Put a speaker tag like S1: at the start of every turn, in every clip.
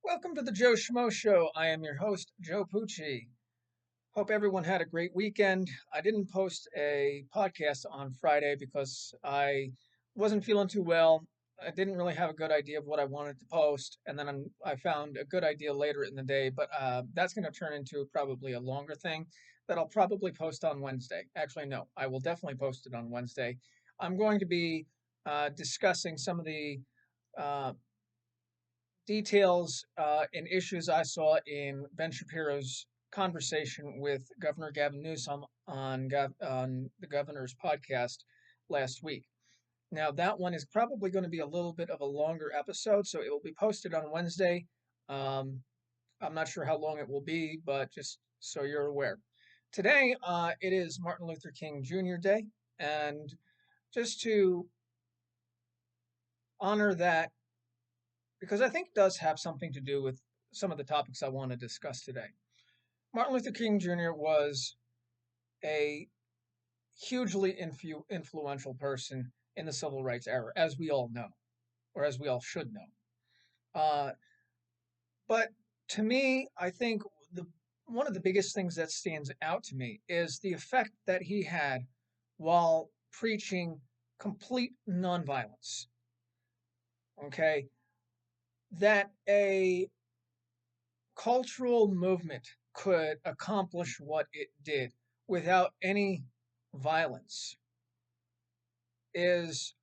S1: Welcome to the Joe Schmo Show. I am your host, Joe Pucci. Hope everyone had a great weekend. I didn't post a podcast on Friday because I wasn't feeling too well. I didn't really have a good idea of what I wanted to post, and then I found a good idea later in the day, but that's going to turn into probably a longer thing that I'll probably post on Wednesday. Actually, no, I will definitely post it on Wednesday. I'm going to be discussing some of the uh, details and issues I saw in Ben Shapiro's conversation with Governor Gavin Newsom on the governor's podcast last week. Now, that one is probably going to be a little bit of a longer episode, so it will be posted on Wednesday. Um, I'm not sure how long it will be, but just so you're aware. Today, it is Martin Luther King Jr. Day, and just to honor that, because I think it does have something to do with some of the topics I want to discuss today. Martin Luther King Jr. was a hugely influential person in the civil rights era, as we all know, or as we all should know. Uh, but to me, I think one of the biggest things that stands out to me is the effect that he had while preaching complete nonviolence. Okay, that a cultural movement could accomplish what it did without any violence is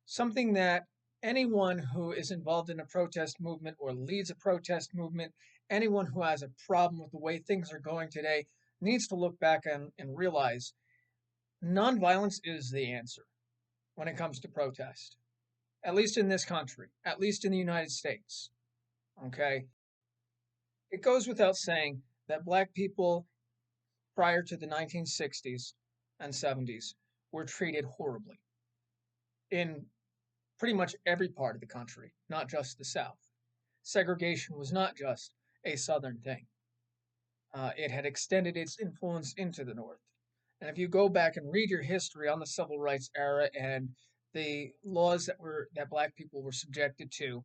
S1: something that anyone who is involved in a protest movement or leads a protest movement, anyone who has a problem with the way things are going today, needs to look back and realize nonviolence is the answer when it comes to protest, at least in this country, at least in the United States. Okay? It goes without saying that black people prior to the 1960s and 70s were treated horribly in pretty much every part of the country, not just the South. Segregation was not just a Southern thing, it had extended its influence into the North. And if you go back and read your history on the civil rights era and the laws that black people were subjected to,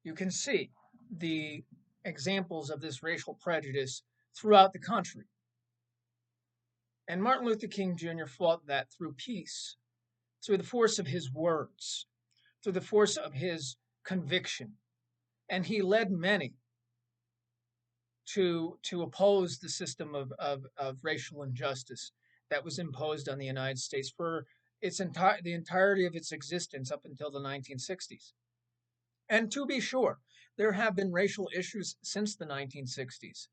S1: you can see the examples of this racial prejudice throughout the country. And Martin Luther King Jr. fought that through peace, through the force of his words, through the force of his conviction. And he led many to oppose the system of racial injustice that was imposed on the United States for the entirety of its existence up until the 1960s. And to be sure, there have been racial issues since the 1960s.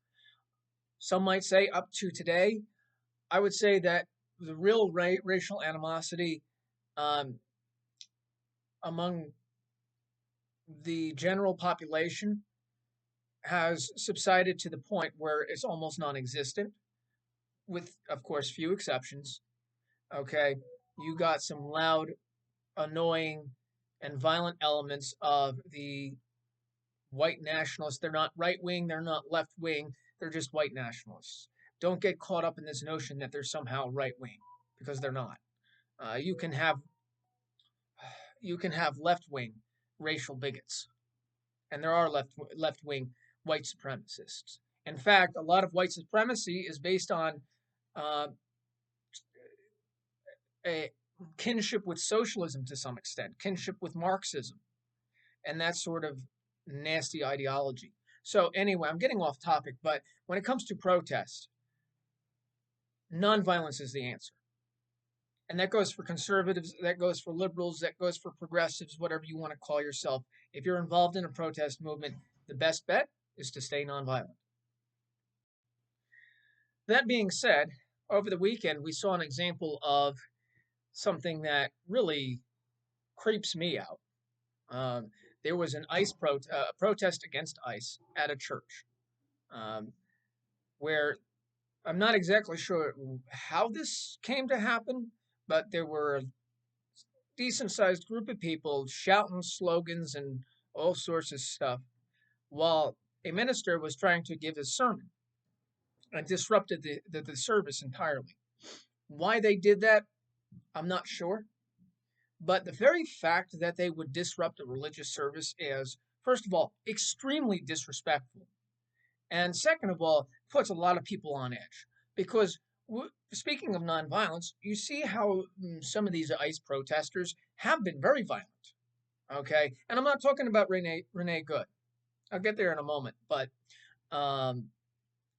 S1: Some might say up to today. I would say that the real racial animosity um, among the general population has subsided to the point where it's almost non-existent, with, of course, few exceptions. Okay, you got some loud, annoying, and violent elements of the white nationalists. They're not right wing, they're not left wing, they're just white nationalists. Don't get caught up in this notion that they're somehow right wing, because they're not. Uh, you can have you can have left wing racial bigots, and there are left wing white supremacists. In fact, a lot of white supremacy is based on uh, a kinship with socialism to some extent, kinship with Marxism, and that sort of nasty ideology. So, anyway, I'm getting off topic, but when it comes to protest, nonviolence is the answer. And that goes for conservatives, that goes for liberals, that goes for progressives, whatever you want to call yourself. If you're involved in a protest movement, the best bet is to stay nonviolent. That being said, over the weekend, we saw an example of something that really creeps me out. Um, there was an protest against ICE at a church, um, where I'm not exactly sure how this came to happen, but there were a decent sized group of people shouting slogans and all sorts of stuff while a minister was trying to give his sermon and disrupted the service entirely. Why they did that, I'm not sure. But the very fact that they would disrupt a religious service is first of all, extremely disrespectful. And second of all, puts a lot of people on edge because speaking of nonviolence, you see how some of these ICE protesters have been very violent. Okay, and I'm not talking about Renee Good. I'll get there in a moment, but um,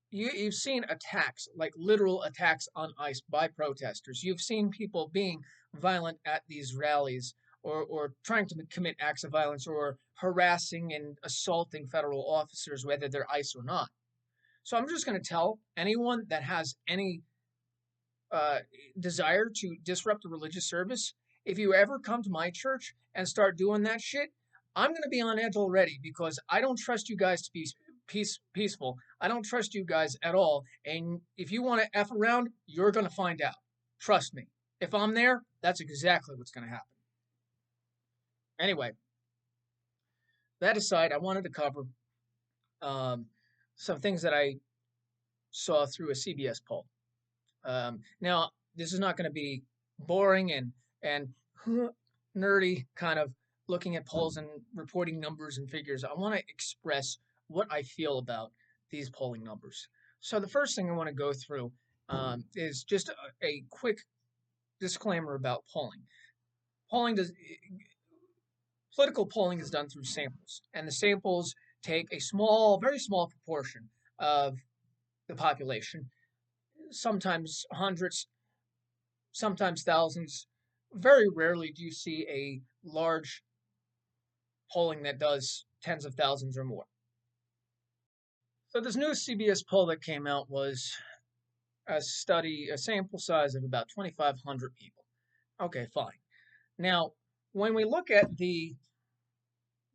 S1: you've seen attacks, like literal attacks on ICE by protesters. You've seen people being violent at these rallies or trying to commit acts of violence or harassing and assaulting federal officers, whether they're ICE or not. So I'm just going to tell anyone that has any uh, desire to disrupt a religious service, if you ever come to my church and start doing that shit, I'm going to be on edge already because I don't trust you guys to be peaceful. I don't trust you guys at all. And if you want to F around, you're going to find out. Trust me. If I'm there, that's exactly what's going to happen. Anyway, that aside, I wanted to cover um, some things that I saw through a CBS poll. Now, this is not going to be boring and nerdy, kind of looking at polls and reporting numbers and figures. I want to express what I feel about these polling numbers. So the first thing I want to go through is just a quick disclaimer about polling. Polling does Political polling is done through samples, and the samples take a small, very small proportion of the population, sometimes hundreds, sometimes thousands. Very rarely do you see a large polling that does tens of thousands or more. So this new CBS poll that came out was a sample size of about 2,500 people. Okay, fine. Now, when we look at the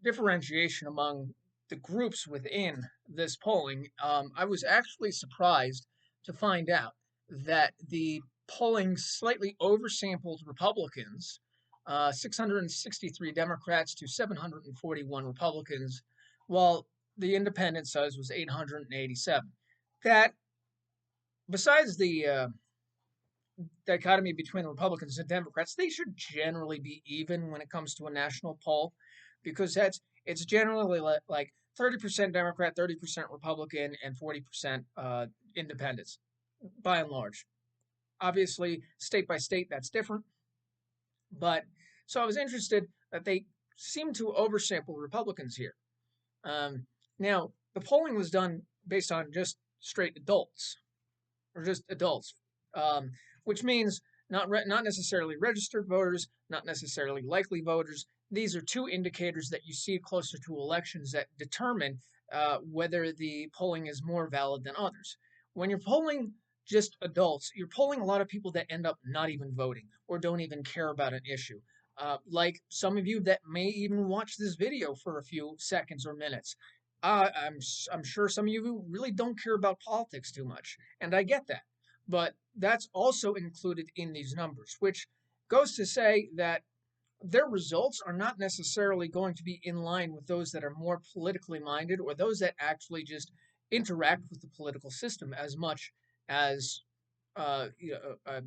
S1: differentiation among the groups within this polling, I was actually surprised to find out that the polling slightly oversampled Republicans, 663 Democrats to 741 Republicans, while the independent size was 887. That, besides the dichotomy between the Republicans and Democrats, they should generally be even when it comes to a national poll, because it's generally like 30% Democrat, 30% Republican, and 40% independents, by and large. Obviously, state by state, that's different. But so I was interested that they seem to oversample Republicans here. Now, the polling was done based on just straight adults, or just adults, which means not necessarily registered voters, not necessarily likely voters. These are two indicators that you see closer to elections that determine whether the polling is more valid than others. When you're polling just adults, you're polling a lot of people that end up not even voting or don't even care about an issue. Like some of you that may even watch this video for a few seconds or minutes. I'm sure some of you really don't care about politics too much, and I get that. But that's also included in these numbers, which goes to say that their results are not necessarily going to be in line with those that are more politically minded or those that actually just interact with the political system as much as uh, you know, uh,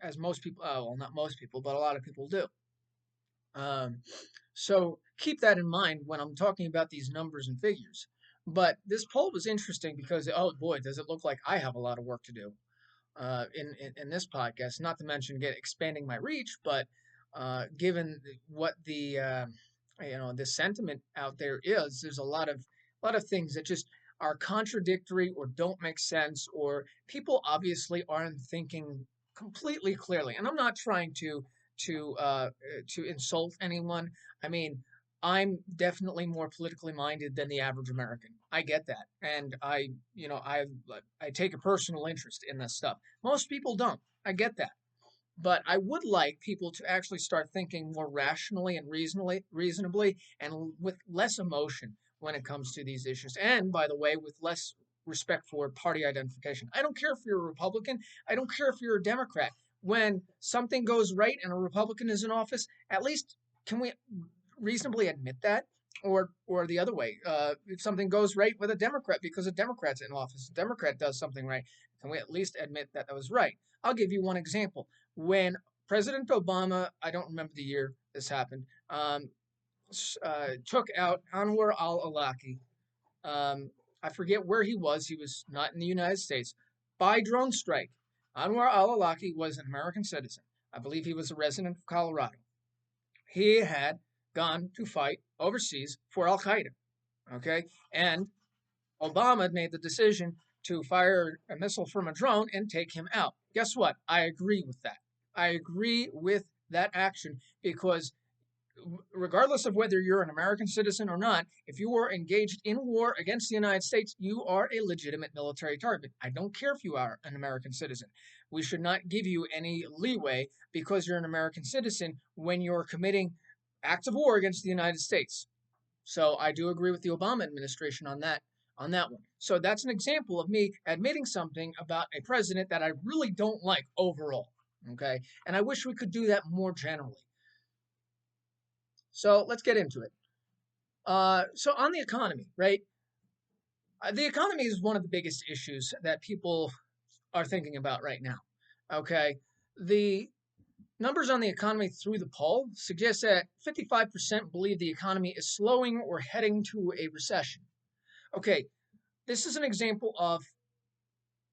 S1: as most people. Well, not most people, but a lot of people do. Um, so keep that in mind when I'm talking about these numbers and figures. But this poll was interesting because, oh boy, does it look like I have a lot of work to do in this podcast. Not to mention get expanding my reach, but given what the the sentiment out there is, there's a lot of things that just are contradictory or don't make sense, or people obviously aren't thinking completely clearly. And I'm not trying to uh, to insult anyone. I mean, I'm definitely more politically minded than the average American. I get that, and I take a personal interest in this stuff. Most people don't. I get that, but I would like people to actually start thinking more rationally and reasonably, and with less emotion when it comes to these issues. And by the way, with less respect for party identification. I don't care if you're a Republican. I don't care if you're a Democrat. When something goes right and a Republican is in office, at least can we reasonably admit that? Or the other way, if something goes right with a Democrat because a Democrat's in office, a Democrat does something right, can we at least admit that that was right? I'll give you one example. When President Obama, I don't remember the year this happened, took out Anwar al-Awlaki. I forget where he was. He was not in the United States. By drone strike. Anwar al-Awlaki was an American citizen. I believe he was a resident of Colorado. He had gone to fight overseas for Al Qaeda. Okay, and Obama made the decision to fire a missile from a drone and take him out. Guess what? I agree with that. I agree with that action because regardless of whether you're an American citizen or not, if you are engaged in war against the United States, you are a legitimate military target. I don't care if you are an American citizen. We should not give you any leeway because you're an American citizen when you're committing acts of war against the United States. So I do agree with the Obama administration on that one. So that's an example of me admitting something about a president that I really don't like overall. Okay, and I wish we could do that more generally. So let's get into it. So on the economy, right? The economy is one of the biggest issues that people are thinking about right now. Okay, the numbers on the economy through the poll suggest that 55% believe the economy is slowing or heading to a recession. Okay, this is an example of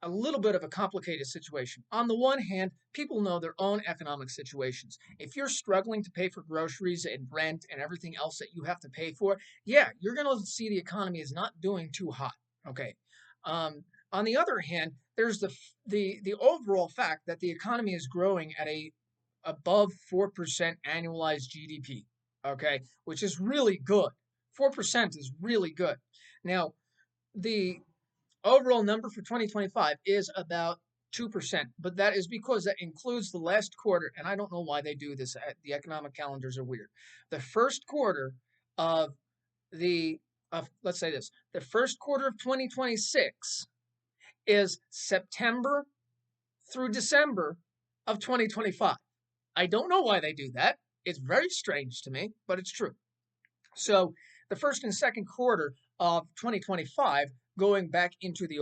S1: a little bit of a complicated situation. On the one hand, people know their own economic situations. If you're struggling to pay for groceries and rent and everything else that you have to pay for, yeah, you're going to see the economy is not doing too hot. Okay. On the other hand, there's the overall fact that the economy is growing at a above 4% annualized GDP. Okay, which is really good. 4% is really good. Now, the overall number for 2025 is about 2%, but that is because that includes the last quarter. And I don't know why they do this. The economic calendars are weird. The first quarter of let's say this, the first quarter of 2026 is September through December of 2025. I don't know why they do that. It's very strange to me, but it's true. So the first and second quarter of 2025 going back into the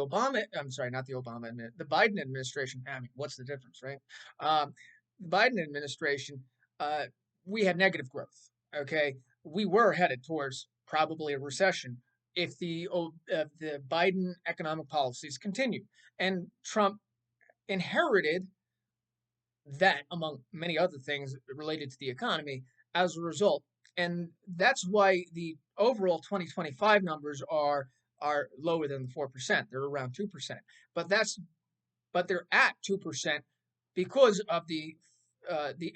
S1: I'm sorry, not the the Biden administration. I mean, what's the difference, right? The Biden administration, we had negative growth. Okay, we were headed towards probably a recession if the Biden economic policies continued, and Trump inherited that among many other things related to the economy as a result. And that's why the overall 2025 numbers are lower than the 4%. They're around 2%. But they're at 2% because of the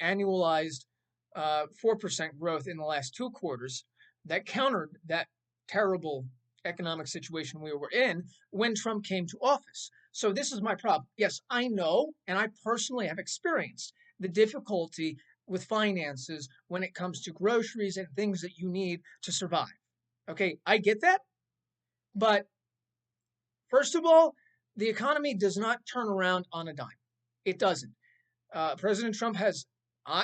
S1: annualized 4% growth in the last two quarters that countered that terrible economic situation we were in when Trump came to office. So this is my problem. Yes, I know, and I personally have experienced the difficulty with finances when it comes to groceries and things that you need to survive. Okay, I get that. But first of all, the economy does not turn around on a dime. It doesn't. President Trump has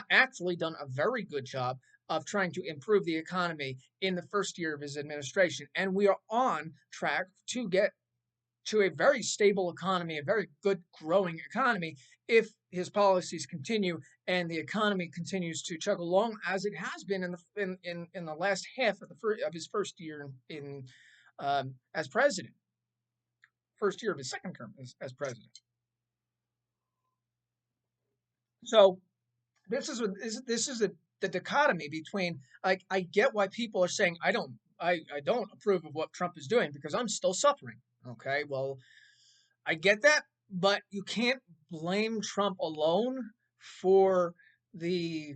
S1: actually done a very good job of trying to improve the economy in the first year of his administration. And we are on track to get to a very stable economy, a very good growing economy, if his policies continue and the economy continues to chug along as it has been in the last half of his first year as president, first year of his second term as president. So this is the dichotomy between, like, I get why people are saying I don't approve of what Trump is doing because I'm still suffering. Okay, well, I get that, but you can't blame Trump alone for the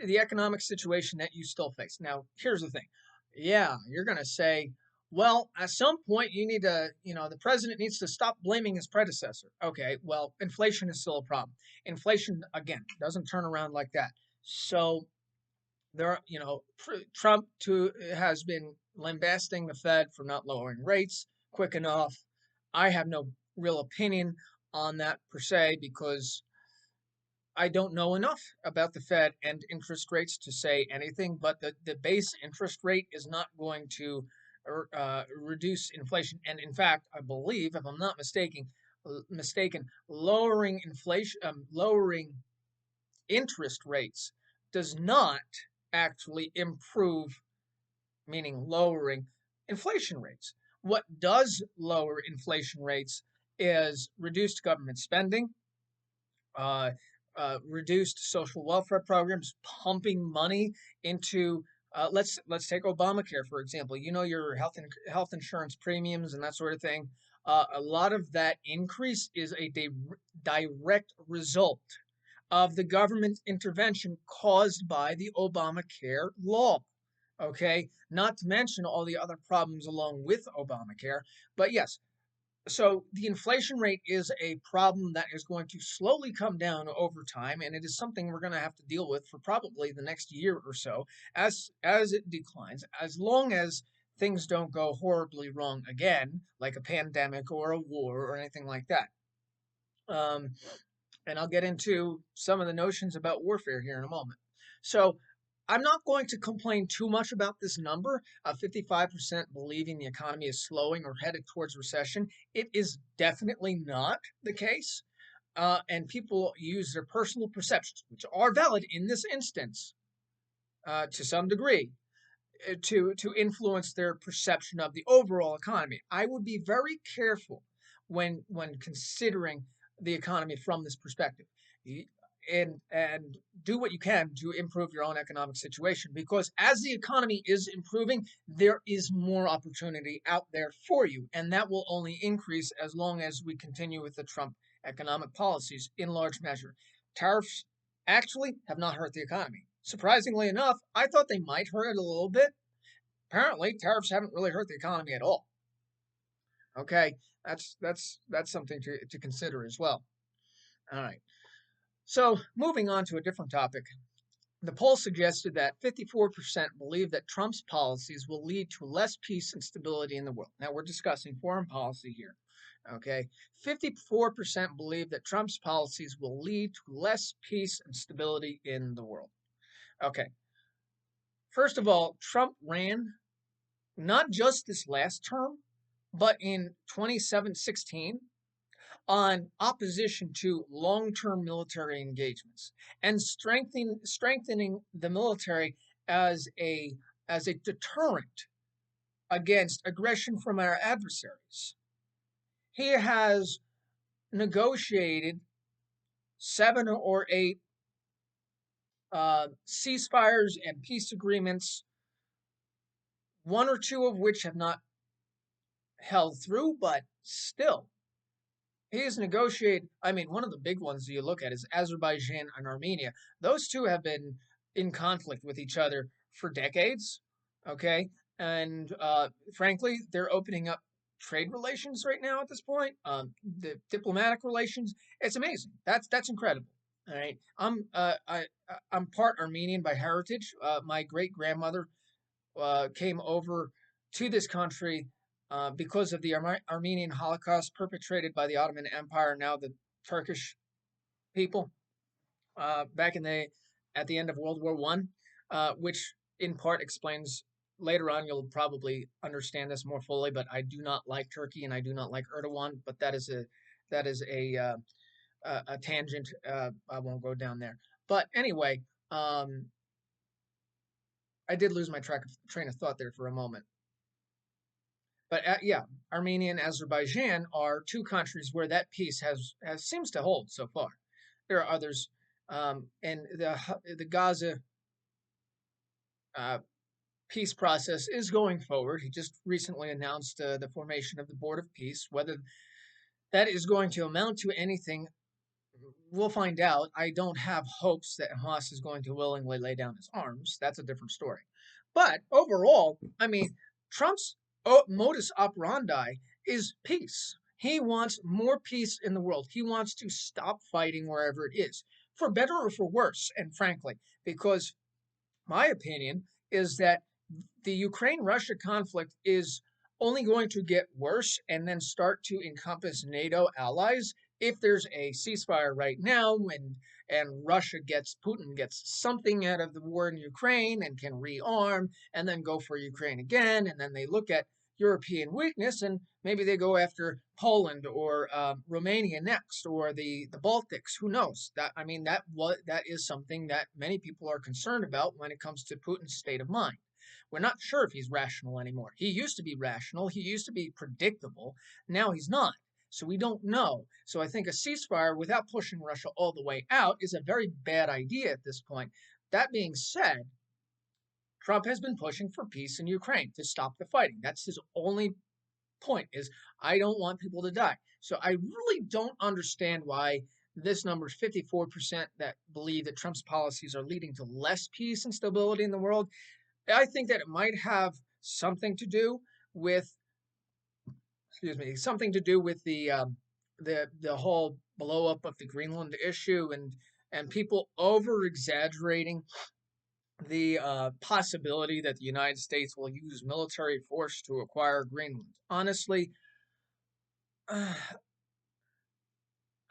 S1: the economic situation that you still face. Now, here's the thing. Yeah, you're going to say, well, at some point you need to, the president needs to stop blaming his predecessor. Okay, well, inflation is still a problem. Inflation, again, doesn't turn around like that. So there are, Trump has been lambasting the Fed for not lowering rates quick enough. I have no real opinion on that per se because I don't know enough about the Fed and interest rates to say anything, but the base interest rate is not going to reduce inflation. And in fact, I believe, if I'm not mistaken, lowering inflation, lowering interest rates does not actually improve, meaning lowering inflation rates. What does lower inflation rates is reduced government spending, uh, reduced social welfare programs, pumping money into. Let's take Obamacare for example. You know, your health insurance premiums and that sort of thing. A lot of that increase is a direct result of the government intervention caused by the Obamacare law. Okay, not to mention all the other problems along with Obamacare. But yes, so the inflation rate is a problem that is going to slowly come down over time, and it is something we're going to have to deal with for probably the next year or so as it declines, as long as things don't go horribly wrong again, like a pandemic or a war or anything like that. Um, and I'll get into some of the notions about warfare here in a moment. So I'm not going to complain too much about this number of 55% believing the economy is slowing or headed towards recession. It is definitely not the case. And people use their personal perceptions, which are valid in this instance to some degree, to influence their perception of the overall economy. I would be very careful when considering the economy from this perspective, and do what you can to improve your own economic situation, because as the economy is improving, there is more opportunity out there for you, and that will only increase as long as we continue with the Trump economic policies in large measure. Tariffs actually have not hurt the economy. Surprisingly enough, I thought they might hurt it a little bit. Apparently, tariffs haven't really hurt the economy at all. Okay, that's something to consider as well. All right. So moving on to a different topic, the poll suggested that 54% believe that Trump's policies will lead to less peace and stability in the world. Now we're discussing foreign policy here. Okay, 54% believe that Trump's policies will lead to less peace and stability in the world. Okay, first of all, Trump ran not just this last term, but in 2016 on opposition to long-term military engagements and strengthening the military as a deterrent against aggression from our adversaries. He has negotiated 7 or 8 ceasefires and peace agreements, 1 or 2 of which have not held through, but still he has negotiated. I mean, one of the big ones that you look at is Azerbaijan and Armenia. Those two have been in conflict with each other for decades. Okay. And frankly, they're opening up trade relations right now at this point. The diplomatic relations. It's amazing. That's incredible. All right. I'm part Armenian by heritage. My great grandmother came over to this country because of the Armenian Holocaust perpetrated by the Ottoman Empire, now the Turkish people, back in the at the end of World War One, which in part explains later on. You'll probably understand this more fully, but I do not like Turkey and I do not like Erdogan. But that is a tangent. I won't go down there. But anyway, I did lose my train of thought there for a moment. But yeah, Armenia and Azerbaijan are two countries where that peace has seems to hold so far. There are others, and the Gaza uh, peace process is going forward. He just recently announced the formation of the Board of Peace. Whether that is going to amount to anything, we'll find out. I don't have hopes that Hamas is going to willingly lay down his arms. That's a different story. But overall, I mean, Trump's modus operandi is peace. He wants more peace in the world. He wants to stop fighting wherever it is, for better or for worse. And frankly, because my opinion is that the Ukraine Russia conflict is only going to get worse and then start to encompass NATO allies if there's a ceasefire right now and Putin gets something out of the war in Ukraine and can rearm and then go for Ukraine again, and then they look at European weakness, and maybe they go after Poland or Romania next, or the Baltics. Who knows? That is something that many people are concerned about when it comes to Putin's state of mind. We're not sure if he's rational anymore. He used to be rational. He used to be predictable. Now he's not. So we don't know. So I think a ceasefire without pushing Russia all the way out is a very bad idea at this point. That being said, Trump has been pushing for peace in Ukraine to stop the fighting. That's his only point is I don't want people to die. So I really don't understand why this number is 54% that believe that Trump's policies are leading to less peace and stability in the world. I think that it might have something to do with, something to do with the whole blow up of the Greenland issue and people over exaggerating the possibility that the United States will use military force to acquire Greenland. Honestly, uh,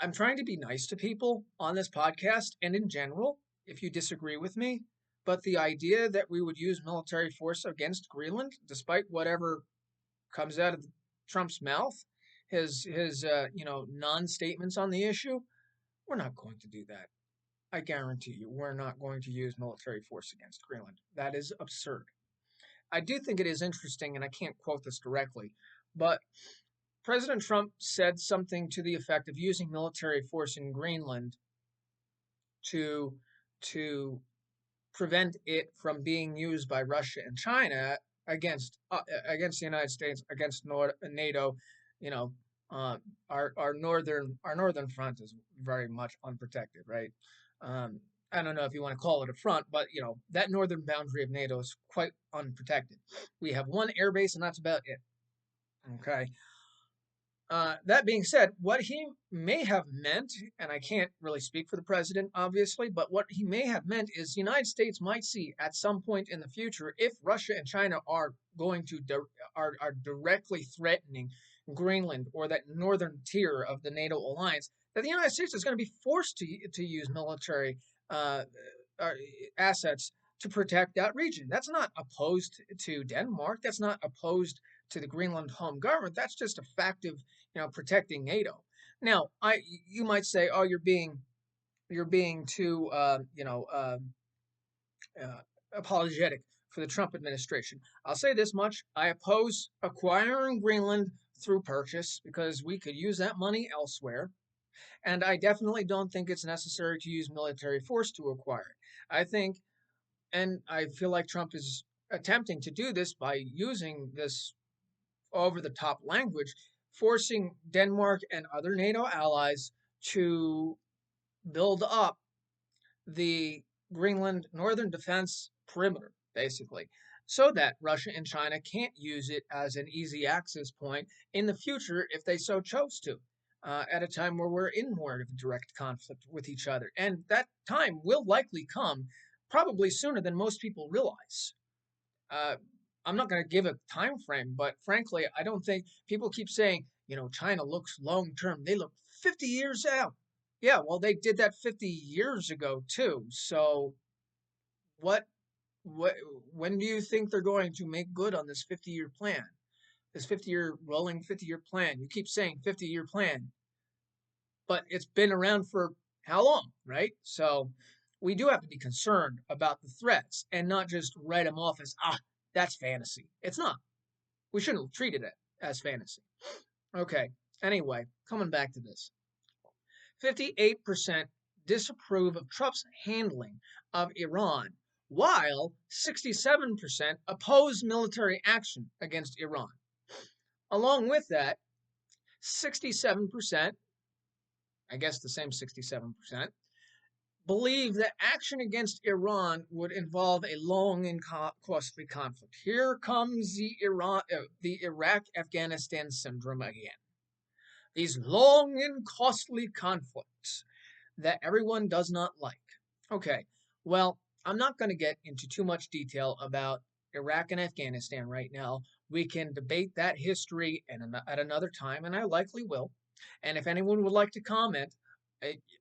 S1: I'm trying to be nice to people on this podcast and in general, if you disagree with me. But the idea that we would use military force against Greenland, despite whatever comes out of Trump's mouth, his non-statements on the issue, we're not going to do that. I guarantee you, we're not going to use military force against Greenland. That is absurd. I do think it is interesting, and I can't quote this directly, but President Trump said something to the effect of using military force in Greenland to to prevent it from being used by Russia and China against the United States, against NATO. You know, our northern front is very much unprotected, right? I don't know if you want to call it a front, but that northern boundary of NATO is quite unprotected. We have one air base, and that's about it. Okay. That being said, what he may have meant, and I can't really speak for the president, obviously, but what he may have meant is the United States might see at some point in the future if Russia and China are going to are directly threatening Greenland or that northern tier of the NATO alliance, that the United States is going to be forced to use military uh, uh, assets to protect that region. That's not opposed to Denmark. That's not opposed to the Greenland home government. That's just a fact of protecting NATO. Now, you might say, oh, you're being too apologetic for the Trump administration. I'll say this much: I oppose acquiring Greenland through purchase because we could use that money elsewhere. And I definitely don't think it's necessary to use military force to acquire it. I think, and I feel like Trump is attempting to do this by using this over the top language, forcing Denmark and other NATO allies to build up the Greenland northern defense perimeter, basically, so that Russia and China can't use it as an easy access point in the future if they so chose to. At a time where we're in more of a direct conflict with each other. And that time will likely come probably sooner than most people realize. Uh, I'm not going to give a time frame, but frankly, I don't think people keep saying, China looks long term. They look 50 years out. Yeah, well, they did that 50 years ago too. So what what when do you think they're going to make good on this 50-year plan? This 50-year rolling 50-year plan. You keep saying 50-year plan, but it's been around for how long, right? So we do have to be concerned about the threats and not just write them off as, that's fantasy. It's not. We shouldn't treat it as fantasy. Okay. Anyway, coming back to this 58% disapprove of Trump's handling of Iran, while 67% oppose military action against Iran. Along with that, 67%, I guess the same 67%, believe that action against Iran would involve a long and costly conflict. Here comes the Iraq-Afghanistan syndrome again. These long and costly conflicts that everyone does not like. Okay, well, I'm not going to get into too much detail about Iraq and Afghanistan right now. We can debate that history at another time, and I likely will. And if anyone would like to comment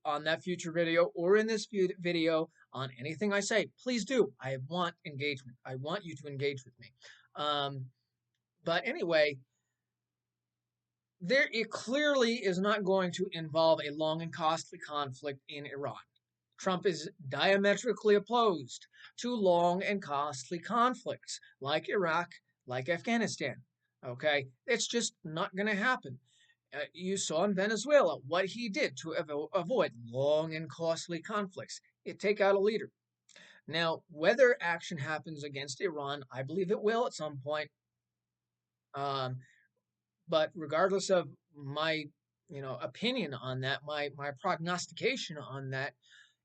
S1: on that future video or in this video on anything I say, please do. I want engagement. I want you to engage with me. But anyway, it clearly is not going to involve a long and costly conflict in Iran. Trump is diametrically opposed to long and costly conflicts like Iraq, like Afghanistan. Okay, it's just not going to happen. You saw in Venezuela what he did to avoid long and costly conflicts. It take out a leader. Now, whether action happens against Iran, I believe it will at some point. Um, but regardless of my, opinion on that, my prognostication on that,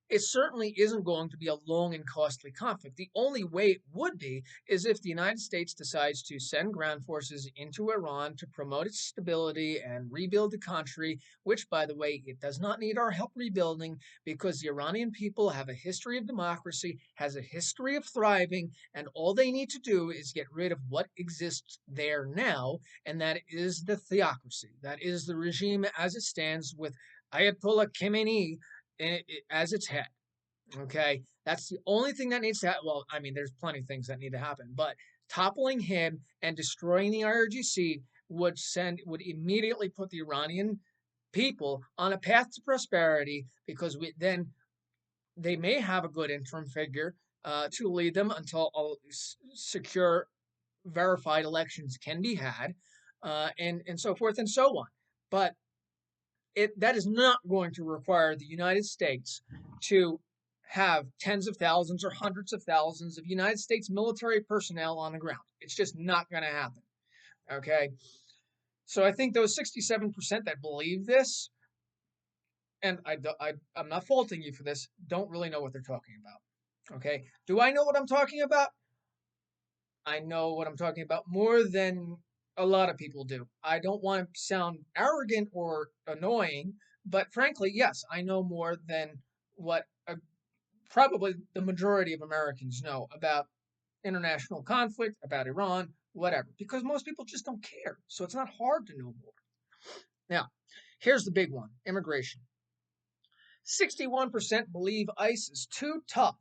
S1: it certainly isn't going to be a long and costly conflict. The only way it would be is if the United States decides to send ground forces into Iran to promote its stability and rebuild the country, which, by the way, it does not need our help rebuilding because the Iranian people have a history of democracy, has a history of thriving, and all they need to do is get rid of what exists there now, and that is the theocracy. That is the regime as it stands with Ayatollah Khamenei as its head. Okay, that's the only thing that needs to happen. Well, I mean, there's plenty of things that need to happen, but toppling him and destroying the IRGC would immediately put the Iranian people on a path to prosperity because then they may have a good interim figure to lead them until all secure, verified elections can be had, and so forth and so on. But that is not going to require the United States to have tens of thousands or hundreds of thousands of United States military personnel on the ground. It's just not going to happen. Okay. So I think those 67% that believe this, and I'm not faulting you for this, don't really know what they're talking about. Okay. Do I know what I'm talking about? I know what I'm talking about more than a lot of people do. I don't want to sound arrogant or annoying, but frankly, yes, I know more than what probably the majority of Americans know about international conflict, about Iran, whatever, because most people just don't care. So it's not hard to know more. Now, here's the big one: immigration. 61% believe ICE is too tough.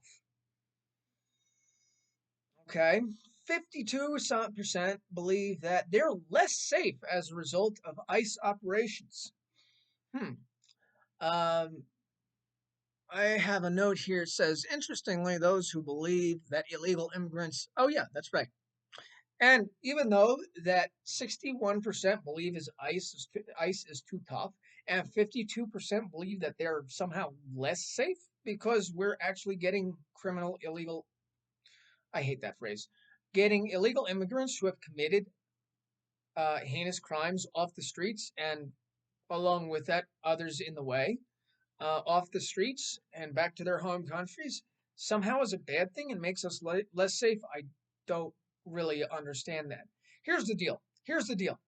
S1: Okay. 52% believe that they're less safe as a result of ICE operations. Hmm. Um, I have a note here. It says, interestingly, those who believe that illegal immigrants, oh, yeah, that's right. And even though that 61% believe ICE is too tough, and 52% believe that they're somehow less safe because we're actually getting illegal, I hate that phrase, getting illegal immigrants who have committed heinous crimes off the streets, and along with that, others in the way, off the streets and back to their home countries, somehow is a bad thing and makes us less safe. I don't really understand that. Here's the deal. Here's the deal.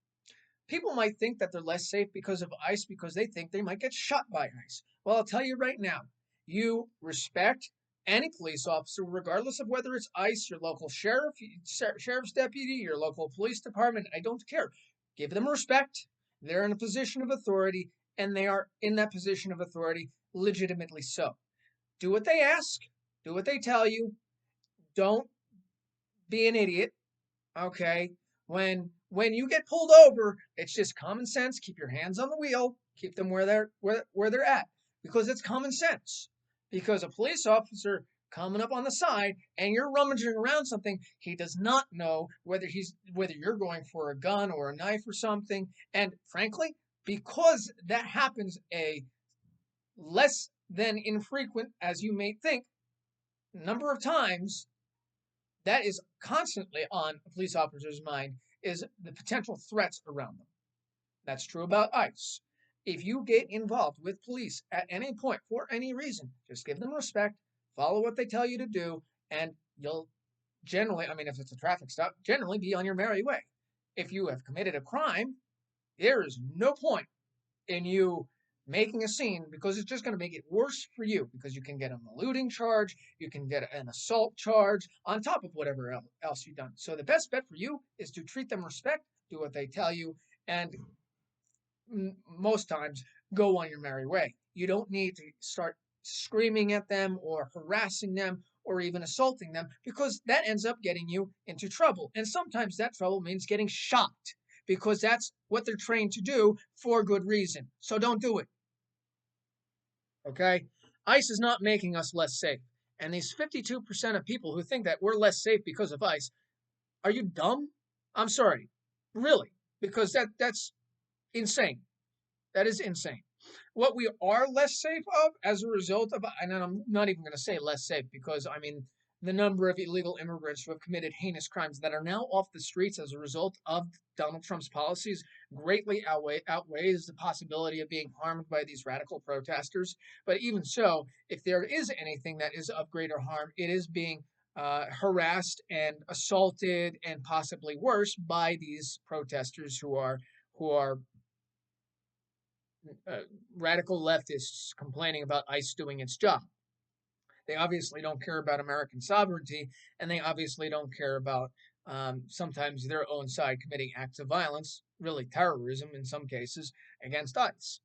S1: People might think that they're less safe because of ICE because they think they might get shot by ICE. Well, I'll tell you right now, you respect any police officer, regardless of whether it's ICE, your local sheriff's deputy, your local police department. I don't care. Give them respect. They're in a position of authority, and they are in that position of authority legitimately so. Do what they ask. Do what they tell you. Don't be an idiot. Okay. When you get pulled over, it's just common sense. Keep your hands on the wheel. Keep them where they're at, because it's common sense. Because a police officer coming up on the side and you're rummaging around something, he does not know whether you're going for a gun or a knife or something. And frankly, because that happens a less than infrequent as you may think number of times, that is constantly on a police officer's mind is the potential threats around them. That's true about ICE. If you get involved with police at any point for any reason, just give them respect, follow what they tell you to do, and you'll generally, I mean, if it's a traffic stop, generally be on your merry way. If you have committed a crime, there is no point in you making a scene, because it's just going to make it worse for you, because you can get an eluding charge, you can get an assault charge on top of whatever else you've done. So the best bet for you is to treat them respect, do what they tell you, and most times go on your merry way. You don't need to start screaming at them or harassing them or even assaulting them, because that ends up getting you into trouble. And sometimes that trouble means getting shot, because that's what they're trained to do for good reason. So don't do it. Okay? ICE is not making us less safe. And these 52% of people who think that we're less safe because of ICE, are you dumb? I'm sorry. Really? Because that's insane. That is insane. What we are less safe of as a result of, and I'm not even going to say less safe, because I mean, the number of illegal immigrants who have committed heinous crimes that are now off the streets as a result of Donald Trump's policies greatly outweighs the possibility of being harmed by these radical protesters. But even so, if there is anything that is of greater harm, it is being harassed and assaulted and possibly worse by these protesters who are radical leftists complaining about ICE doing its job. They obviously don't care about American sovereignty, and they obviously don't care about sometimes their own side committing acts of violence, really terrorism in some cases, against ICE.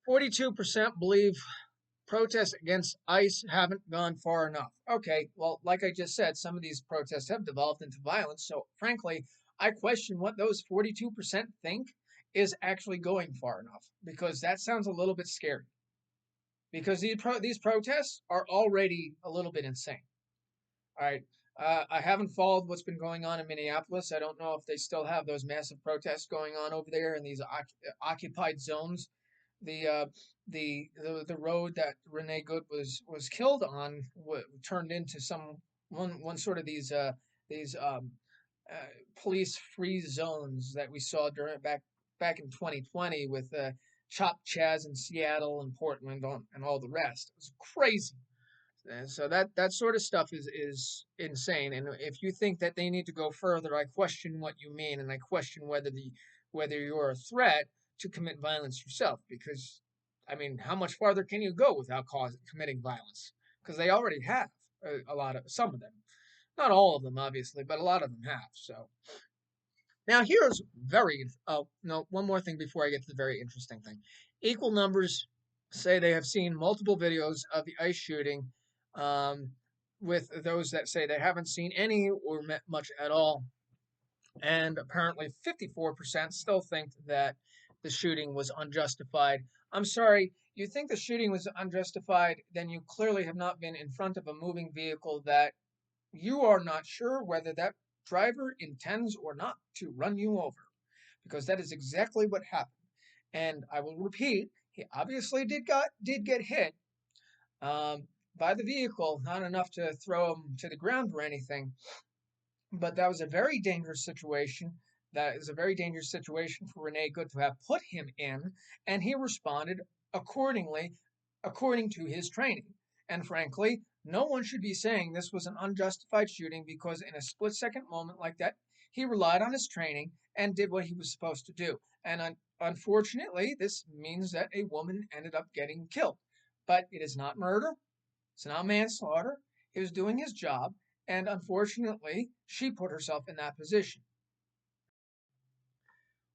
S1: 42% believe protests against ICE haven't gone far enough. Okay, well, like I just said, some of these protests have devolved into violence. So, frankly, I question what those 42% think is actually going far enough, because that sounds a little bit scary. Because these protests are already a little bit insane. All right. I haven't followed what's been going on in Minneapolis. I don't know if they still have those massive protests going on over there in these occupied zones. The road that Renee Good was killed on turned into one sort of these uh, police free zones that we saw during back in 2020 with Chop Chaz in Seattle and Portland and all the rest. It was crazy. And so that sort of stuff is insane. And if you think that they need to go further, I question what you mean, and I question whether you're a threat to commit violence yourself. Because, I mean, how much farther can you go without committing violence? Because they already have a lot of some of them, not all of them, obviously, but a lot of them have. So now here's oh no, one more thing before I get to the very interesting thing. Equal numbers say they have seen multiple videos of the ICE shooting, um, with those that say they haven't seen any or met much at all. And apparently 54% still think that the shooting was unjustified. I'm sorry, you think the shooting was unjustified, then you clearly have not been in front of a moving vehicle that you are not sure whether that driver intends or not to run you over, because that is exactly what happened. And I will repeat, he obviously did get hit by the vehicle, not enough to throw him to the ground or anything, but that was a very dangerous situation. That is a very dangerous situation for Renee Good to have put him in, and he responded accordingly, according to his training. And frankly, no one should be saying this was an unjustified shooting, because in a split second moment like that, he relied on his training and did what he was supposed to do. And unfortunately, this means that a woman ended up getting killed. But it is not murder, it's not manslaughter. He was doing his job, and unfortunately, she put herself in that position.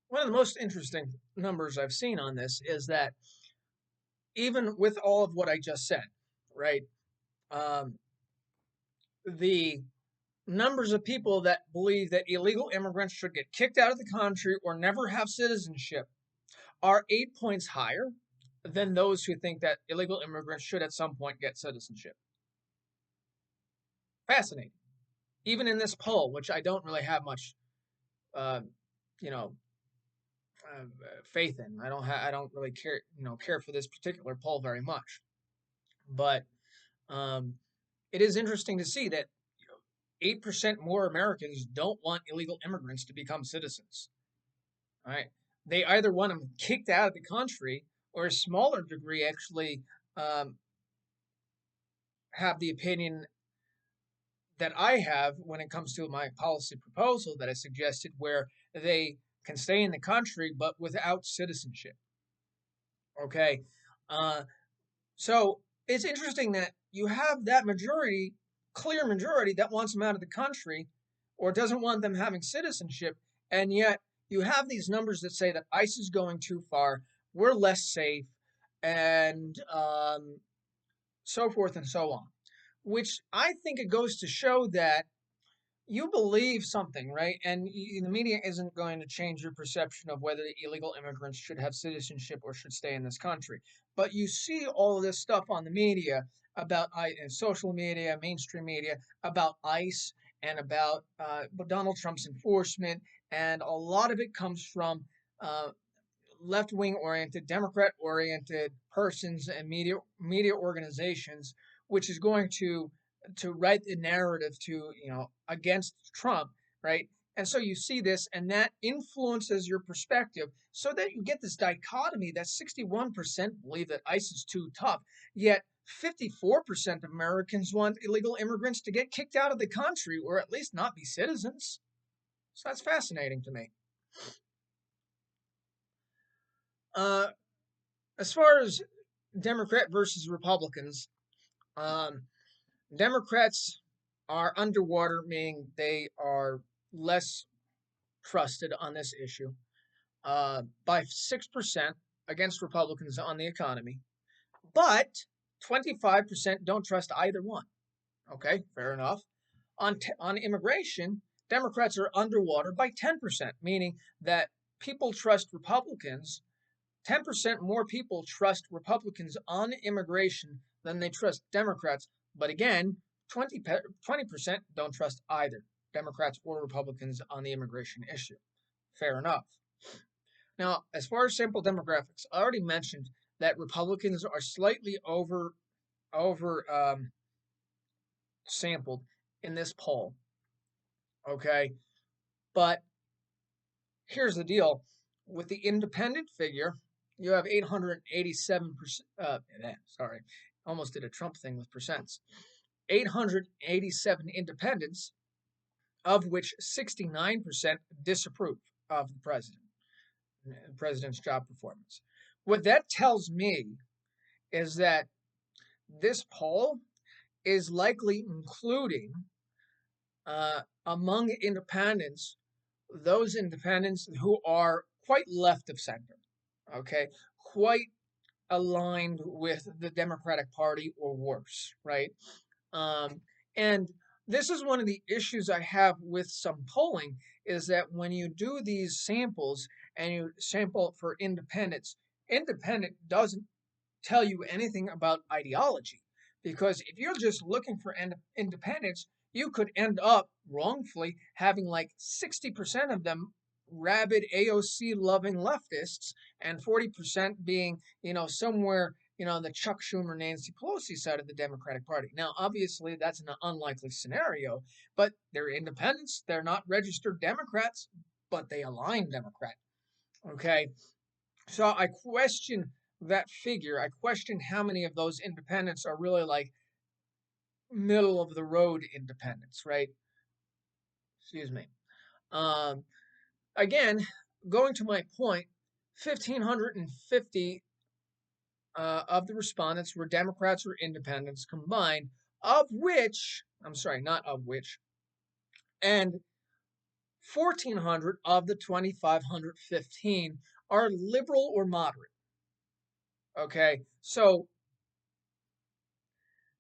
S1: One of the most interesting numbers I've seen on this is that even with all of what I just said, right, um, the numbers of people that believe that illegal immigrants should get kicked out of the country or never have citizenship are 8 points higher than those who think that illegal immigrants should at some point get citizenship. Fascinating. Even in this poll, which I don't really have much, uh, you know, faith in. I don't really care for this particular poll very much, but um, it is interesting to see that 8% more Americans don't want illegal immigrants to become citizens. All right, they either want them kicked out of the country, or a smaller degree actually um, have the opinion that I have when it comes to my policy proposal that I suggested, where they can stay in the country but without citizenship. Okay, uh, so it's interesting that you have that majority, clear majority, that wants them out of the country or doesn't want them having citizenship, and yet you have these numbers that say that ICE is going too far, we're less safe, and so forth and so on. which I think it goes to show that you believe something, right? And the media isn't going to change your perception of whether the illegal immigrants should have citizenship or should stay in this country. But you see all of this stuff on the media about in social media, mainstream media, about ICE and about Donald Trump's enforcement, and a lot of it comes from uh, left wing oriented, Democrat oriented persons and media organizations, which is going to write the narrative to against Trump, right? And so you see this, and that influences your perspective, so that you get this dichotomy that 61% believe that ICE is too tough, yet 54% of Americans want illegal immigrants to get kicked out of the country or at least not be citizens. So that's fascinating to me. Uh, as far as Democrat versus Republicans, um, Democrats are underwater, meaning they are less trusted on this issue by 6% against Republicans on the economy, but 25% don't trust either one. Okay, fair enough. On immigration, Democrats are underwater by 10%, meaning that people trust Republicans 10% more people trust Republicans on immigration than they trust Democrats. But again, 20% don't trust either Democrats or Republicans on the immigration issue. Fair enough. Now, as far as sample demographics, I already mentioned that Republicans are slightly over sampled in this poll. Okay, but here's the deal: with the independent figure, you have 887%. Sorry, almost did a Trump thing with percents. 887 independents, of which 69% disapprove of the president's job performance. What that tells me is that this poll is likely including among independents those independents who are quite left of center, okay, quite aligned with the Democratic Party or worse, right? Um, and this is one of the issues I have with some polling is that when you do these samples and you sample for independents, independent doesn't tell you anything about ideology. Because if you're just looking for independence, you could end up wrongfully having like 60% of them rabid AOC loving leftists and 40% being, somewhere, the Chuck Schumer, Nancy Pelosi side of the Democratic Party. Now, obviously, that's an unlikely scenario, but they're independents. They're not registered Democrats, but they align Democrat. Okay. So I question that figure. I question how many of those independents are really like middle of the road independents, right? Excuse me. Um, Again, going to my point, 1,550 of the respondents were Democrats or independents combined, of which, I'm sorry, not of which, and 1,400 of the 2,515 are liberal or moderate. Okay, so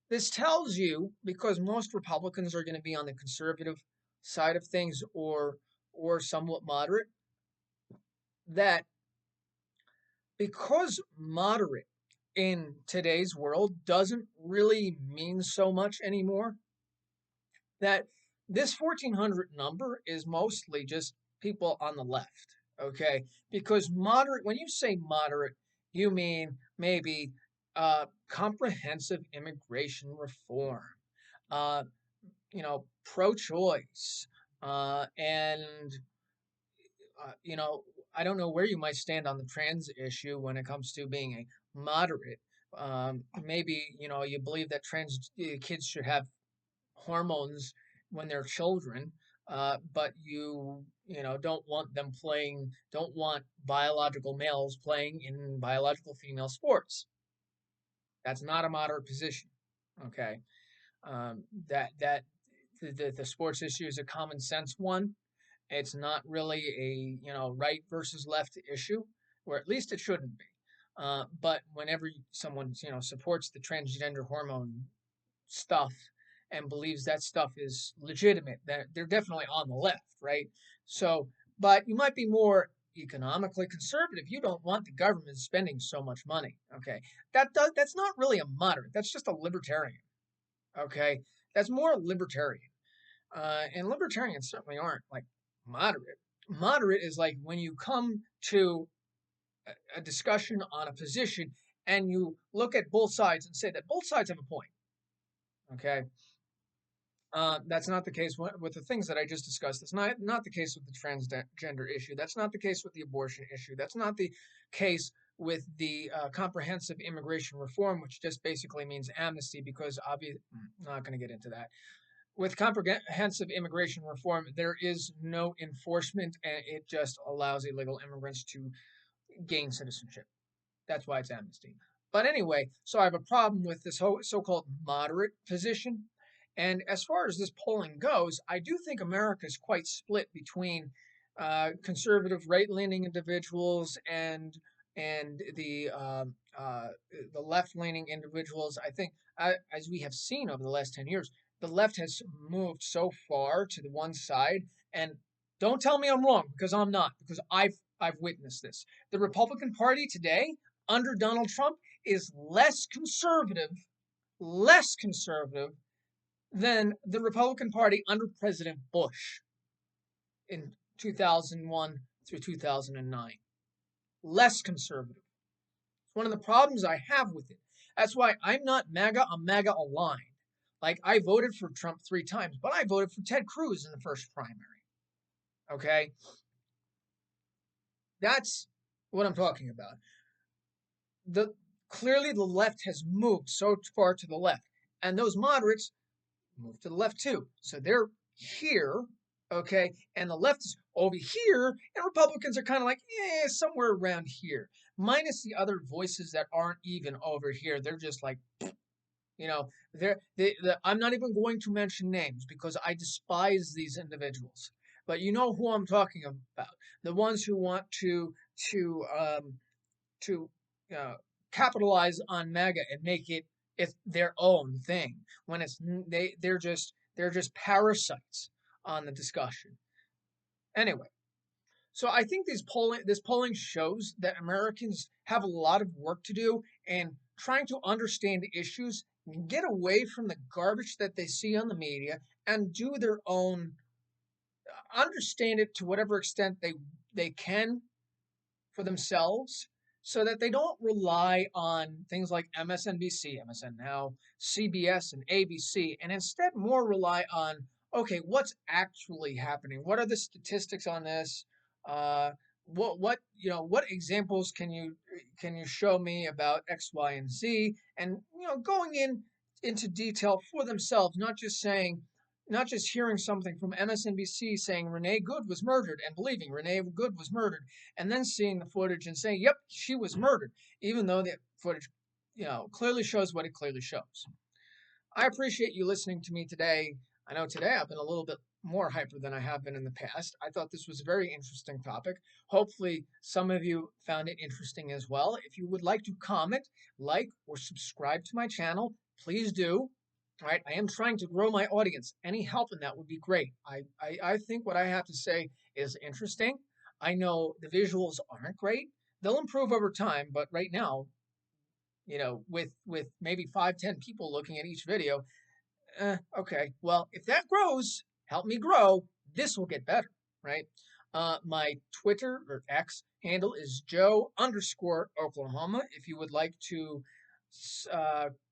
S1: this tells you, because most Republicans are going to be on the conservative side of things or somewhat moderate, that because moderate in today's world doesn't really mean so much anymore, that this 1,400 number is mostly just people on the left, okay? Because moderate, when you say moderate, you mean maybe comprehensive immigration reform, uh, pro-choice, and I don't know where you might stand on the trans issue when it comes to being a moderate. Maybe you believe that trans kids should have hormones when they're children, but you don't want biological males playing in biological female sports. That's not a moderate position. Okay, that the sports issue is a common sense one. It's not really a right versus left issue, or at least it shouldn't be. But whenever someone supports the transgender hormone stuff and believes that stuff is legitimate, that they're definitely on the left, right? So, but you might be more economically conservative. You don't want the government spending so much money. Okay, that's not really a moderate. That's just a libertarian. Okay, that's more libertarian. And libertarians certainly aren't like moderate. Moderate is like when you come to a discussion on a position and you look at both sides and say that both sides have a point. Okay, that's not the case with the things that I just discussed. That's not the case with the transgender issue. That's not the case with the abortion issue. That's not the case with the comprehensive immigration reform, which just basically means amnesty. Because obviously, not going to get into that. With comprehensive immigration reform, there is no enforcement, and it just allows illegal immigrants to gain citizenship. That's why it's amnesty. But anyway, so I have a problem with this whole so-called moderate position. And as far as this polling goes, I do think America is quite split between conservative, right-leaning individuals and the left-leaning individuals. I think, as we have seen over the last 10 years, the left has moved so far to the one side. And don't tell me I'm wrong, because I'm not, because I've witnessed this. The Republican Party today, under Donald Trump, is less conservative than the Republican Party under President Bush in 2001 through 2009. Less conservative. It's one of the problems I have with it. That's why I'm not MAGA, I'm MAGA aligned. Like, I voted for Trump 3 times, but I voted for Ted Cruz in the first primary. Okay? That's what I'm talking about. Clearly the left has moved so far to the left, and those moderates moved to the left too. So they're here, okay, and the left is over here, and Republicans are kind of like, somewhere around here, minus the other voices that aren't even over here. They're just like, I'm not even going to mention names because I despise these individuals. But you know who I'm talking about. The ones who want to uh, capitalize on MAGA and make it their own thing when they're just parasites on the discussion. Anyway, so I think this polling shows that Americans have a lot of work to do in trying to understand issues, get away from the garbage that they see on the media, and do their own, understand it to whatever extent they can for themselves, so that they don't rely on things like MSNBC, MSN Now, CBS, and ABC, and instead more rely on, okay, what's actually happening? What are the statistics on this? Uh, what examples can you show me about X, Y, and Z? And going into detail for themselves, not just hearing something from MSNBC saying Renee Good was murdered and believing Renee Good was murdered, and then seeing the footage and saying, yep, she was murdered, even though the footage, clearly shows what it clearly shows. I appreciate you listening to me today. I know today I've been a little bit more hyper than I have been in the past. I thought this was a very interesting topic. Hopefully, some of you found it interesting as well. If you would like to comment, like, or subscribe to my channel, please do. All right, I am trying to grow my audience. Any help in that would be great. I think what I have to say is interesting. I know the visuals aren't great. They'll improve over time, but right now, with maybe 5, 10 people looking at each video, okay. Well, if that grows, help me grow. This will get better, right? My Twitter or X handle is Joe_Oklahoma. If you would like to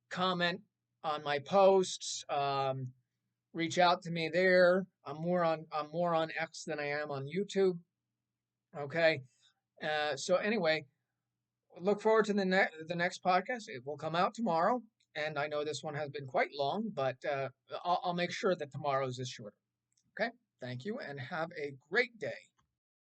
S1: comment on my posts, reach out to me there. I'm more on X than I am on YouTube. Okay. So anyway, look forward to the next podcast. It will come out tomorrow, and I know this one has been quite long, but I'll make sure that tomorrow's is shorter. Okay. Thank you, and have a great day.